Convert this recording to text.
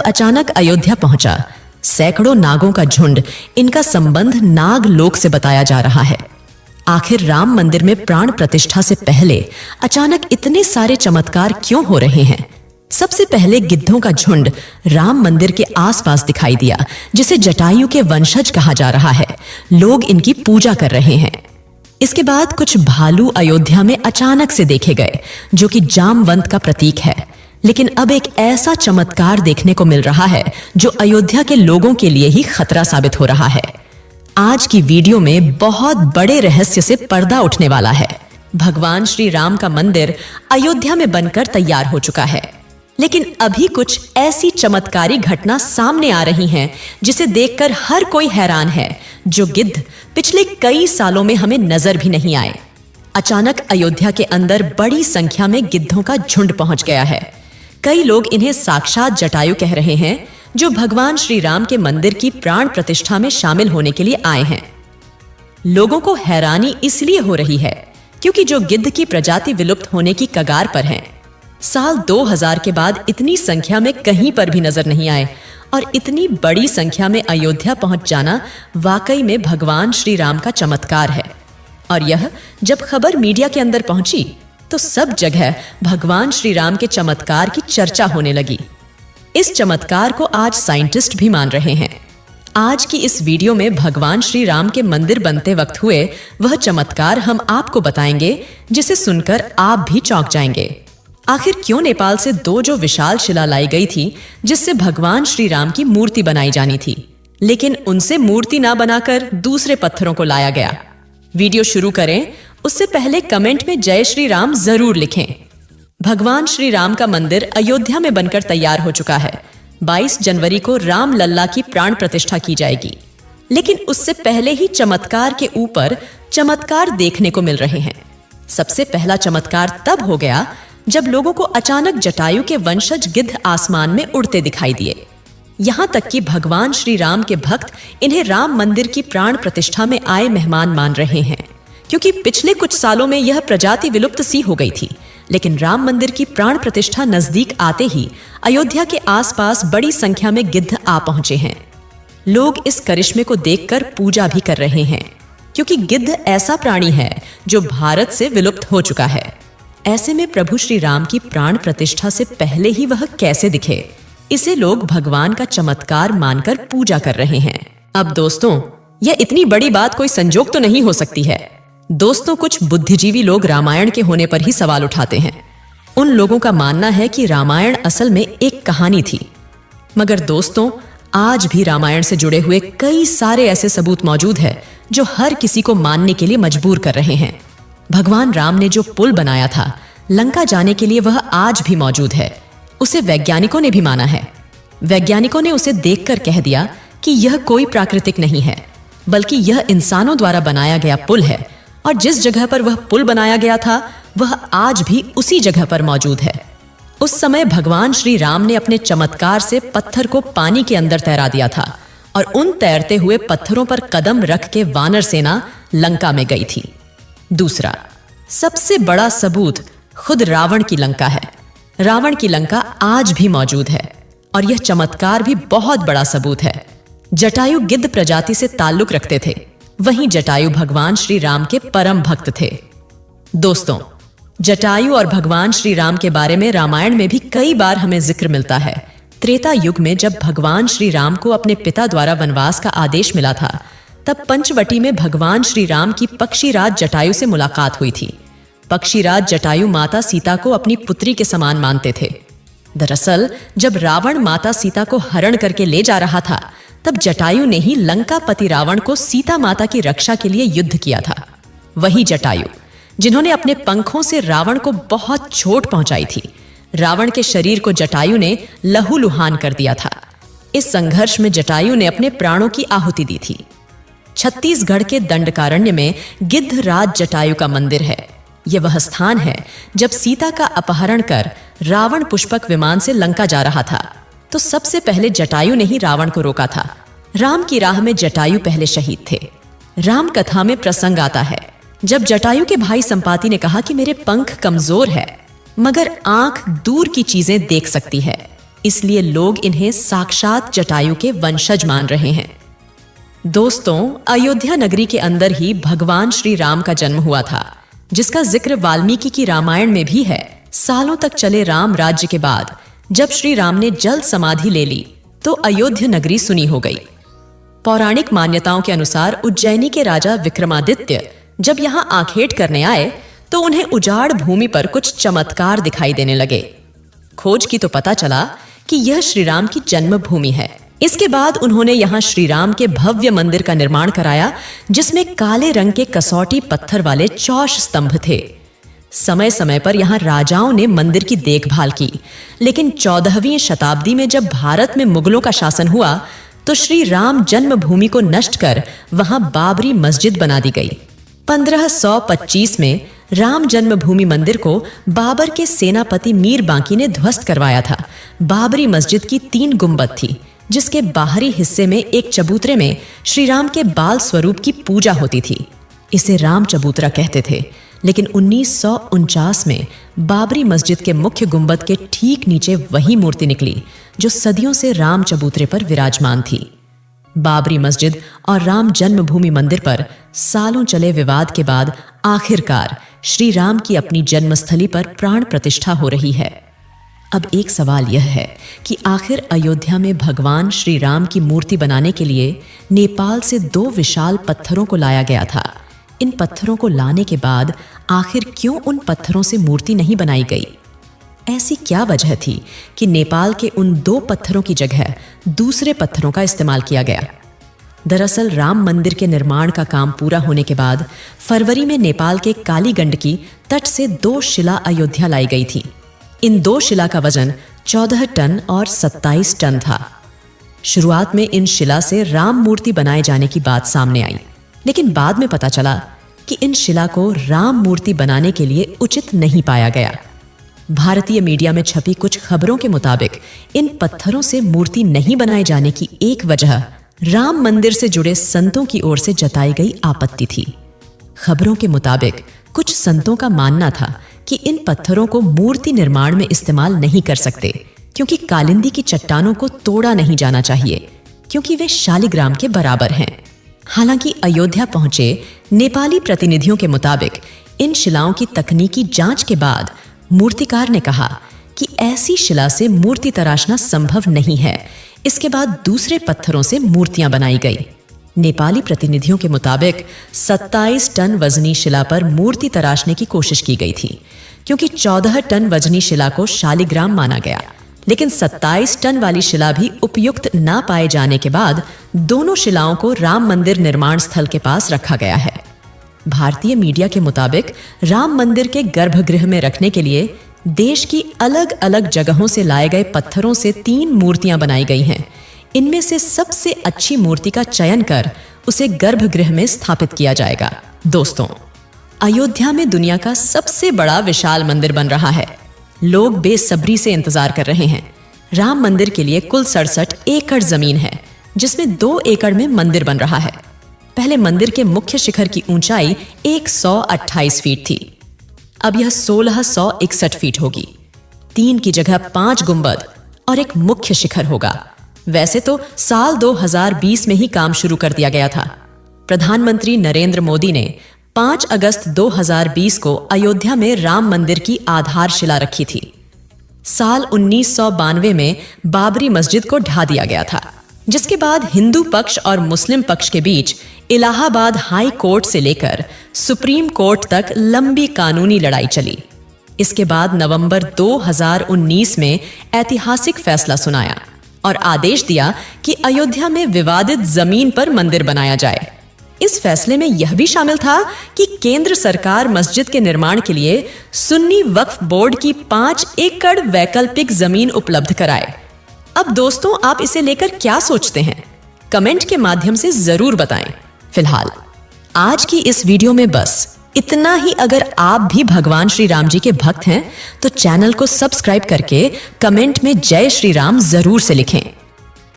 जब अचानक अयोध्या पहुंचा, सैकड़ों नागों का झुंड, इनका संबंध नाग लोक से बताया जा रहा है। आखिर राम मंदिर में प्राण प्रतिष्ठा से पहले अचानक इतने सारे चमत्कार क्यों हो रहे हैं? सबसे पहले गिद्धों का झुंड राम मंदिर के आसपास दिखाई दिया, जिसे जटायु के वंशज कहा जा रहा है। लोग इनकी पूजा कर रहे हैं। इसके बाद कुछ भालू अयोध्या में अचानक से देखे गए, जो कि जामवंत का प्रतीक है। लेकिन अब एक ऐसा चमत्कार देखने को मिल रहा है जो अयोध्या के लोगों के लिए ही खतरा साबित हो रहा है। आज की वीडियो में बहुत बड़े रहस्य से पर्दा उठने वाला है। भगवान श्री राम का मंदिर अयोध्या में बनकर तैयार हो चुका है, लेकिन अभी कुछ ऐसी चमत्कारी घटना सामने आ रही हैं जिसे देखकर हर कोई हैरान है, जो गिद्ध पिछले कई सालों में हमें नजर भी नहीं आए। अचानक अयोध्या के अंदर बड़ी संख्या में गिद्धों का झुंड पहुंच गया है। कई लोग इन्हें साक्षात जटायु कह रहे हैं, जो भगवान श्री राम के मंदिर की प्राण प्रतिष्ठा में शामिल होने के लिए आए हैं। लोगों को हैरानी इसलिए हो रही है क्योंकि जो गिद्ध की प्रजाति विलुप्त होने की कगार पर है, साल 2000 के बाद इतनी संख्या में कहीं पर भी नजर नहीं आए, और इतनी बड़ी संख्या में अयोध्या पहुंच जाना वाकई में भगवान श्री राम का चमत्कार है। और यह जब खबर मीडिया के अंदर पहुंची तो सब जगह भगवान श्री राम के चमत्कार की चर्चा होने लगी। इस चमत्कार को आज साइंटिस्ट भी मान रहे हैं। आज की इस वीडियो में भगवान श्री राम के मंदिर बनते वक्त हुए वह चमत्कार हम आपको बताएंगे, जिसे सुनकर आप भी चौंक जाएंगे। आखिर क्यों नेपाल से दो जो विशाल शिला लाई गई थी, जिससे भगवान श्री राम की मूर्ति बनाई जानी थी, लेकिन उनसे मूर्ति ना बनाकर दूसरे पत्थरों को लाया गया? वीडियो शुरू करें उससे पहले कमेंट में जय श्री राम जरूर लिखें। भगवान श्री राम का मंदिर अयोध्या में बनकर तैयार हो चुका है। 22 जनवरी को राम लल्ला की प्राण प्रतिष्ठा की जाएगी, लेकिन उससे पहले ही चमत्कार के ऊपर चमत्कार देखने को मिल रहे हैं। सबसे पहला चमत्कार तब हो गया जब लोगों को अचानक जटायु के वंशज गिद्ध आसमान में उड़ते दिखाई दिए। यहां तक कि भगवान श्री राम के भक्त इन्हें राम मंदिर की प्राण प्रतिष्ठा में आए मेहमान मान रहे हैं, क्योंकि पिछले कुछ सालों में यह प्रजाति विलुप्त सी हो गई थी। लेकिन राम मंदिर की प्राण प्रतिष्ठा नजदीक आते ही अयोध्या के आसपास बड़ी संख्या में गिद्ध आ पहुंचे हैं। लोग इस करिश्मे को देखकर पूजा भी कर रहे हैं, क्योंकि गिद्ध ऐसा प्राणी है जो भारत से विलुप्त हो चुका है। ऐसे में प्रभु श्री राम की प्राण प्रतिष्ठा से पहले ही वह कैसे दिखे, इसे लोग भगवान का चमत्कार मानकर पूजा कर रहे हैं। अब दोस्तों, यह इतनी बड़ी बात कोई संजोग तो नहीं हो सकती है। दोस्तों, कुछ बुद्धिजीवी लोग रामायण के होने पर ही सवाल उठाते हैं। उन लोगों का मानना है कि रामायण असल में एक कहानी थी। मगर दोस्तों, आज भी रामायण से जुड़े हुए कई सारे ऐसे सबूत मौजूद हैं जो हर किसी को मानने के लिए मजबूर कर रहे हैं। भगवान राम ने जो पुल बनाया था लंका जाने के लिए, वह आज भी मौजूद है। उसे वैज्ञानिकों ने भी माना है। वैज्ञानिकों ने उसे देखकर कह दिया कि यह कोई प्राकृतिक नहीं है, बल्कि यह इंसानों द्वारा बनाया गया पुल है, और जिस जगह पर वह पुल बनाया गया था वह आज भी उसी जगह पर मौजूद है। उस समय भगवान श्री राम ने अपने चमत्कार से पत्थर को पानी के अंदर तैरा दिया था, और उन तैरते हुए पत्थरों पर कदम रख के वानर सेना लंका में गई थी। दूसरा सबसे बड़ा सबूत खुद रावण की लंका है। रावण की लंका आज भी मौजूद है, और यह चमत्कार भी बहुत बड़ा सबूत है। जटायु गिद्ध प्रजाति से ताल्लुक रखते थे, वहीं जटायु भगवान श्री राम के परम भक्त थे। दोस्तों, जटायु और भगवान श्री राम के बारे में रामायण में भी कई बार हमें जिक्र मिलता है। त्रेता युग में जब भगवान श्री राम को अपने पिता द्वारा वनवास का आदेश मिला था, तब पंचवटी में भगवान श्री राम की पक्षीराज जटायु से मुलाकात हुई थी। पक्षीराज जटायु माता सीता को अपनी पुत्री के समान मानते थे। दरअसल जब रावण माता सीता को हरण करके ले जा रहा था, तब जटायु ने ही लंकापति रावण को सीता माता की रक्षा के लिए युद्ध किया था। वही जटायु जिन्होंने अपने पंखों से रावण को बहुत चोट पहुंचाई थी। रावण के शरीर को जटायु ने लहूलुहान कर दिया था। इस संघर्ष में जटायु ने अपने प्राणों की आहुति दी थी। छत्तीसगढ़ के दंडकारण्य में गिद्धराज जटायु का मंदिर है। यह वह स्थान है जब सीता का अपहरण कर रावण पुष्पक विमान से लंका जा रहा था, तो सबसे पहले जटायु ने ही रावण को रोका था। राम की राह में जटायु पहले शहीद थे। राम कथा में प्रसंग आता है जब जटायु के भाई संपाति ने कहा कि मेरे पंख कमजोर है, मगर आंख दूर की चीजें देख सकती है। इसलिए लोग इन्हें साक्षात जटायु के वंशज मान रहे हैं। दोस्तों, अयोध्या नगरी के अंदर ही भगवान श्री राम का जन्म हुआ था, जिसका जिक्र वाल्मीकि की रामायण में भी है। सालों तक चले राम राज्य के बाद जब श्री राम ने जल समाधि ले ली तो अयोध्या नगरी सुनी हो गई। पौराणिक मान्यताओं के अनुसार उज्जैनी के राजा विक्रमादित्य जब यहाँ आखेट करने आए तो उन्हें उजाड़ भूमि पर कुछ चमत्कार दिखाई देने लगे। खोज की तो पता चला कि यह श्री राम की जन्मभूमि है। इसके बाद उन्होंने यहाँ श्री राम के भव्य मंदिर का निर्माण कराया, जिसमें काले रंग के कसौटी पत्थर वाले चौश स्तंभ थे। समय समय पर यहाँ राजाओं ने मंदिर की देखभाल की, लेकिन 14वीं शताब्दी में जब भारत में मुगलों का शासन हुआ तो श्री राम जन्मभूमि को नष्ट कर वहां बाबरी मस्जिद बना दी गई। 1525 में राम जन्मभूमि मंदिर को बाबर के सेनापति मीर बांकी ने ध्वस्त करवाया था। बाबरी मस्जिद की 3 गुंबद थी, जिसके बाहरी हिस्से में एक चबूतरे में श्री राम के बाल स्वरूप की पूजा होती थी। इसे राम चबूतरा कहते थे। लेकिन 1949 में बाबरी मस्जिद के मुख्य गुंबद के ठीक नीचे वही मूर्ति निकली जो सदियों से राम चबूतरे पर विराजमान थी। बाबरी मस्जिद और राम जन्मभूमि मंदिर पर सालों चले विवाद के बाद आखिरकार श्री राम की अपनी जन्मस्थली पर प्राण प्रतिष्ठा हो रही है। अब एक सवाल यह है कि आखिर अयोध्या में भगवान श्री राम की मूर्ति बनाने के लिए नेपाल से 2 विशाल पत्थरों को लाया गया था। इन पत्थरों को लाने के बाद आखिर क्यों उन पत्थरों से मूर्ति नहीं बनाई गई? ऐसी क्या वजह थी कि नेपाल के उन 2 पत्थरों की जगह दूसरे पत्थरों का इस्तेमाल किया गया? दरअसल राम मंदिर के निर्माण का काम पूरा होने के बाद फरवरी में नेपाल के काली गंडकी तट से 2 शिला अयोध्या लाई गई थी। इन 2 शिला का वजन 14 टन और 27 टन था। शुरुआत में इन शिला से राम मूर्ति बनाए जाने की बात सामने आई, लेकिन बाद में पता चला कि इन शिला को राम मूर्ति बनाने के लिए उचित नहीं पाया गया। भारतीय मीडिया में छपी कुछ खबरों के मुताबिक इन पत्थरों से मूर्ति नहीं बनाए जाने की एक वजह राम मंदिर से जुड़े संतों की ओर से जताई गई आपत्ति थी। खबरों के मुताबिक कुछ संतों का मानना था कि इन पत्थरों को मूर्ति निर्माण में इस्तेमाल नहीं कर सकते, क्योंकि कालिंदी की चट्टानों को तोड़ा नहीं जाना चाहिए, क्योंकि वे शालिग्राम के बराबर हैं। हालांकि अयोध्या पहुंचे नेपाली प्रतिनिधियों के मुताबिक इन शिलाओं की तकनीकी जांच के बाद मूर्तिकार ने कहा कि ऐसी शिला से मूर्ति तराशना संभव नहीं है। इसके बाद दूसरे पत्थरों से मूर्तियां बनाई गई। नेपाली प्रतिनिधियों के मुताबिक 27 टन वजनी शिला पर मूर्ति तराशने की कोशिश की गई थी, क्योंकि 14 टन वजनी शिला को शालिग्राम माना गया। लेकिन 27 टन वाली शिला भी उपयुक्त ना पाए जाने के बाद दोनों शिलाओं को राम मंदिर निर्माण स्थल के पास रखा गया है। भारतीय मीडिया के मुताबिक राम मंदिर के गर्भगृह में रखने के लिए देश की अलग अलग जगहों से लाए गए पत्थरों से 3 मूर्तियां बनाई गई हैं। इनमें से सबसे अच्छी मूर्ति का चयन कर उसे गर्भगृह में स्थापित किया जाएगा। दोस्तों, अयोध्या में दुनिया का सबसे बड़ा विशाल मंदिर बन रहा है। लोग बेसब्री से इंतजार कर रहे हैं। राम मंदिर के लिए कुल 67 एकड़ जमीन है, जिसमें 2 एकड़ में मंदिर बन रहा है। पहले मंदिर के मुख्य शिखर की ऊंचाई 128 फीट थी, अब यह 1661 फीट होगी। 3 की जगह 5 गुंबद और एक मुख्य शिखर होगा। वैसे तो साल 2020 में ही काम शुरू कर दिया गया था। प्रधानमंत्री नरेंद्र मोदी ने 5 अगस्त 2020 को अयोध्या में राम मंदिर की आधारशिला रखी थी। साल 1992 में बाबरी मस्जिद को ढा दिया गया था, जिसके बाद हिंदू पक्ष और मुस्लिम पक्ष के बीच इलाहाबाद हाई कोर्ट से लेकर सुप्रीम कोर्ट तक लंबी कानूनी लड़ाई चली। इसके बाद नवंबर 2019 में ऐतिहासिक फैसला सुनाया और आदेश दिया कि अयोध्या में विवादित जमीन पर मंदिर बनाया जाए। इस फैसले में यह भी शामिल था कि केंद्र सरकार मस्जिद के निर्माण के लिए सुन्नी वक्फ बोर्ड की 5 एकड़ वैकल्पिक जमीन उपलब्ध कराए। अब दोस्तों, आप इसे लेकर क्या सोचते हैं? कमेंट के माध्यम से जरूर बताएं। फिलहाल आज की इस वीडियो में बस इतना ही। अगर आप भी भगवान श्री राम जी के भक्त हैं तो चैनल को सब्सक्राइब करके कमेंट में जय श्री राम जरूर से लिखें।